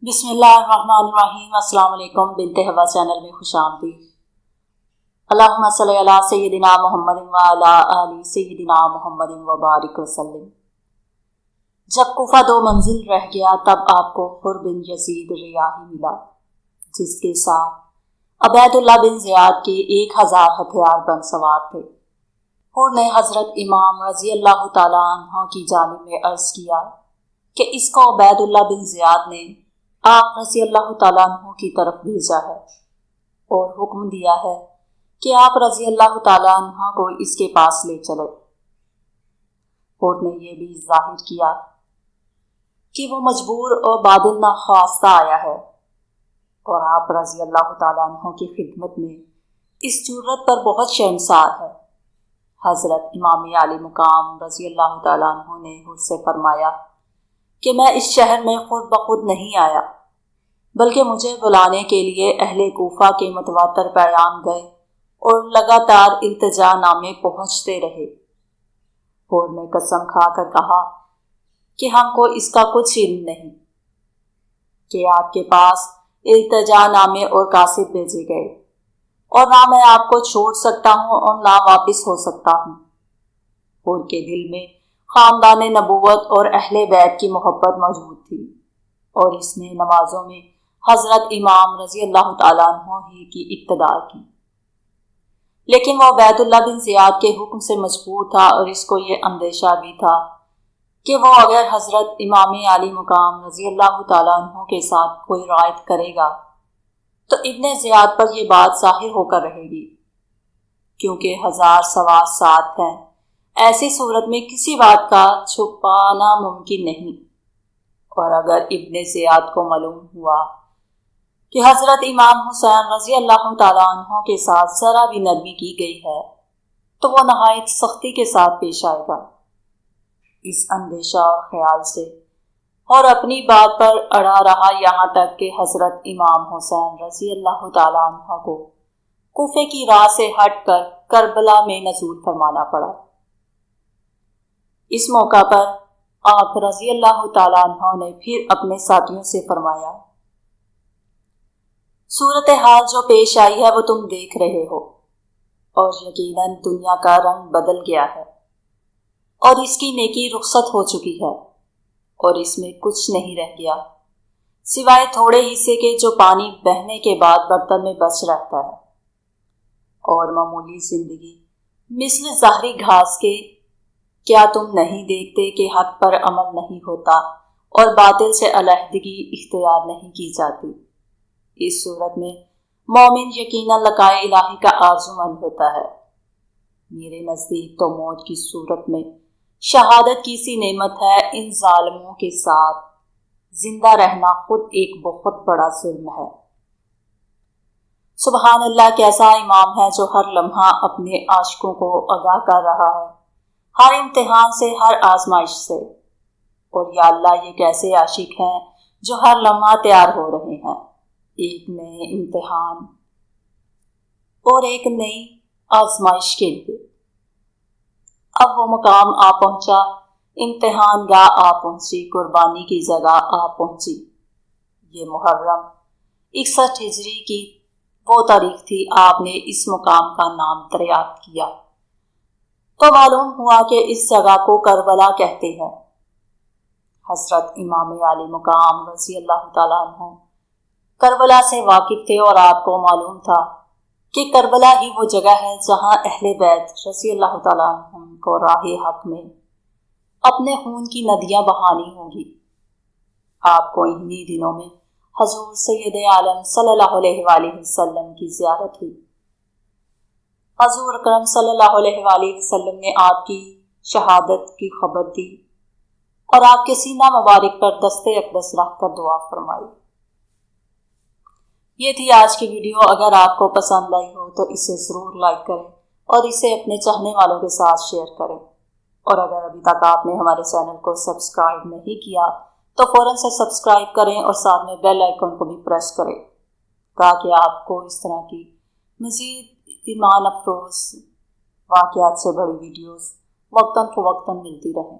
بسم اللہ الرحمن الرحیم۔ السلام علیکم، بنت ہوا چینل میں خوش آمدید۔ اللہم صلی علی سیدنا محمد وعلی آل سیدنا محمد وبارک وسلم۔ جب کوفہ 2 منزل رہ گیا تب آپ کو حر بن یزید ریاحی ملا، جس کے ساتھ عبید اللہ بن زیاد کے 1000 ہتھیار بند سوار تھے۔ حر نے حضرت امام رضی اللہ تعالیٰ عنہ کی جانب میں عرض کیا کہ اس کو عبید اللہ بن زیاد نے آپ رضی اللہ تعالیٰ عنہ کی طرف بھیجا ہے اور حکم دیا ہے کہ آپ رضی اللہ تعالیٰ عنہ کو اس کے پاس لے چلے۔ حر نے یہ بھی ظاہر کیا کہ وہ مجبور اور بادل ناخواستہ آیا ہے اور آپ رضی اللہ تعالیٰ عنہ کی خدمت میں اس جرت پر بہت شرمسار ہے۔ حضرت امام عالی مقام رضی اللہ تعالیٰ عنہ نے حر سے فرمایا کہ میں اس شہر میں خود بخود نہیں آیا، بلکہ مجھے بلانے کے لیے اہل کوفہ کے متواتر پیغام گئے اور لگاتار التجا نامے پہنچتے رہے۔ حر نے قسم کھا کر کہا کہ ہم کو اس کا کچھ علم نہیں کہ آپ کے پاس التجا نامے اور قاصد بھیجے گئے، اور نہ میں آپ کو چھوڑ سکتا ہوں اور نہ واپس ہو سکتا ہوں۔ حر کے دل میں خاندان نبوت اور اہل بیت کی محبت موجود تھی، اور اس نے نمازوں میں حضرت امام رضی اللہ تعالیٰ عنہ ہی کی اقتدا کی، لیکن وہ عبید اللہ بن زیاد کے حکم سے مجبور تھا، اور اس کو یہ اندیشہ بھی تھا کہ وہ اگر حضرت امام عالی مقام رضی اللہ تعالیٰ عنہ کے ساتھ کوئی رعایت کرے گا تو ابن زیاد پر یہ بات ظاہر ہو کر رہے گی، کیونکہ 1000 سوار ساتھ ہیں۔ ایسی صورت میں کسی بات کا چھپانا ممکن نہیں، اور اگر ابن زیاد کو معلوم ہوا کہ حضرت امام حسین رضی اللہ تعالیٰ عنہ کے ساتھ ذرا بھی نرمی کی گئی ہے تو وہ نہایت سختی کے ساتھ پیش آئے گا۔ اس اندیشہ اور خیال سے اور اپنی بات پر اڑا رہا، یہاں تک کہ حضرت امام حسین رضی اللہ تعالیٰ عنہ کو کوفے کی راہ سے ہٹ کر کربلا میں نزول فرمانا پڑا۔ اس موقع پر آپ رضی اللہ تعالیٰ عنہ نے پھر اپنے ساتھیوں سے فرمایا، صورتحال جو پیش آئی ہے وہ تم دیکھ رہے ہو، اور یقیناً دنیا کا رنگ بدل گیا ہے، اور اس کی نیکی رخصت ہو چکی ہے، اور اس میں کچھ نہیں رہ گیا سوائے تھوڑے حصے کے جو پانی بہنے کے بعد برتن میں بچ رہتا ہے، اور معمولی زندگی مثل ظاہری گھاس کے۔ کیا تم نہیں دیکھتے کہ حق پر عمل نہیں ہوتا اور باطل سے علیحدگی اختیار نہیں کی جاتی؟ اس صورت میں مومن یقیناً لقائے الہی کا آرزو مند ہوتا ہے۔ میرے نزدیک تو موت کی صورت میں شہادت کی سی نعمت ہے، ان ظالموں کے ساتھ زندہ رہنا خود ایک بہت بڑا ظلم ہے۔ سبحان اللہ، کیسا امام ہے جو ہر لمحہ اپنے عاشقوں کو آگاہ کر رہا ہے، ہر امتحان سے، ہر آزمائش سے۔ اور یا اللہ، یہ کیسے عاشق ہیں جو ہر لمحہ تیار ہو رہے ہیں ایک نئے امتحان اور ایک نئی آزمائش کے لیے۔ اب وہ مقام آ پہنچا، امتحان گاہ آ پہنچی، قربانی کی جگہ آ پہنچی۔ یہ محرم 61 ہجری کی وہ تاریخ تھی، آپ نے اس مقام کا نام دریافت کیا تو معلوم ہوا کہ اس جگہ کو کربلا کہتے ہیں۔ حضرت امام عالی مقام رضی اللہ تعالیٰ عنہ کربلا سے واقف تھے، اور آپ کو معلوم تھا کہ کربلا ہی وہ جگہ ہے جہاں اہل بیت رضی اللہ تعالیٰ عنہ کو راہ حق میں اپنے خون کی ندیاں بہانی ہوں گی۔ آپ کو انہی دنوں میں حضور سید عالم صلی اللہ علیہ وآلہ وسلم کی زیارت ہوئی۔ حضور اکرم صلی اللہ علیہ وآلہ وسلم نے آپ کی شہادت کی خبر دی اور آپ کے سینہ مبارک پر دست اقدس رکھ کر دعا فرمائی۔ یہ تھی آج کی ویڈیو۔ اگر آپ کو پسند آئی ہو تو اسے ضرور لائک کریں اور اسے اپنے چاہنے والوں کے ساتھ شیئر کریں، اور اگر ابھی تک آپ نے ہمارے چینل کو سبسکرائب نہیں کیا تو فوراً سے سبسکرائب کریں اور ساتھ میں بیل آئیکن کو بھی پریس کریں تاکہ آپ کو اس طرح کی مزید ایمان افروز واقعات سے بڑی ویڈیوز وقتاً فوقتاً ملتی رہیں۔